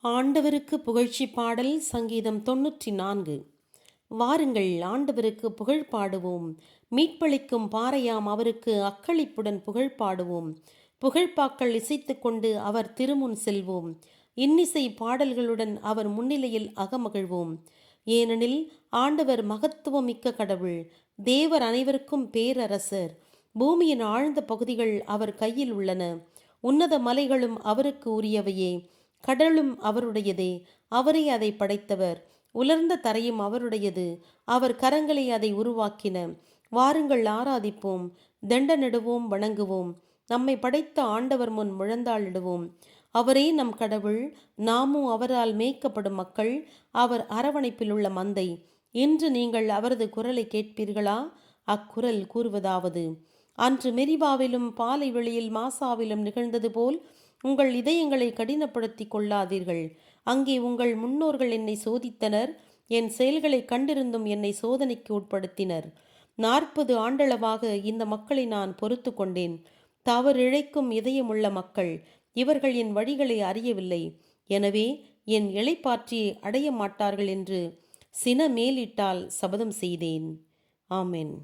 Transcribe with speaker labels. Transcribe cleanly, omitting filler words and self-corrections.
Speaker 1: ஆண்டவருக்கு புகழ்ச்சி பாடல் சங்கீதம் 94. வாருங்கள், ஆண்டவருக்கு புகழ் பாடுவோம். மீட்பளிக்கும் பாறையாம் அவருக்கு அக்களிப்புடன் புகழ் பாடுவோம். புகழ்பாக்கள் இசைத்து கொண்டு அவர் திருமுன் செல்வோம். இன்னிசை பாடல்களுடன் அவர் முன்னிலையில் அகமகிழ்வோம். ஏனெனில் ஆண்டவர் மகத்துவமிக்க கடவுள், தேவர் அனைவருக்கும் பேரரசர். பூமியின் ஆழ்ந்த பகுதிகள் அவர் கையில் உள்ளன. உன்னத மலைகளும் அவருக்கு உரியவையே. கடலும் அவருடையதே, அவரே அதை படைத்தவர். உலர்ந்த தரையும் அவருடையது, அவர் கரங்களை அதை உருவாக்கின. வாருங்கள், ஆராதிப்போம், தண்டனிடுவோம், வணங்குவோம். நம்மை படைத்த ஆண்டவர் முன் முழந்தாளிடுவோம். அவரே நம் கடவுள், நாமும் அவரால் மேய்க்கப்படும் மக்கள், அவர் அரவணைப்பில் உள்ள மந்தை. இன்று நீங்கள் அவரது குரலை கேட்பீர்களா? அக்குரல் கூறுவதாவது: அன்று மெரிபாவிலும் பாலை வெளியில் மாசாவிலும் நிகழ்ந்தது போல் உங்கள் இதயங்களை கடினப்படுத்தி கொள்ளாதீர்கள். அங்கே உங்கள் முன்னோர்கள் என்னை சோதித்தனர், என் செயல்களை கண்டிருந்தும் என்னை சோதனைக்கு உட்படுத்தினர். 40 ஆண்டளவாக இந்த மக்களை நான் பொறுத்து கொண்டேன். தவறிழைக்கும் இதயமுள்ள மக்கள், இவர்கள் என் வழிகளை அறியவில்லை. எனவே என் இளைப்பாற்றியை அடைய மாட்டார்கள் என்று சின மேலிட்டால் சபதம் செய்தேன். ஆமென்.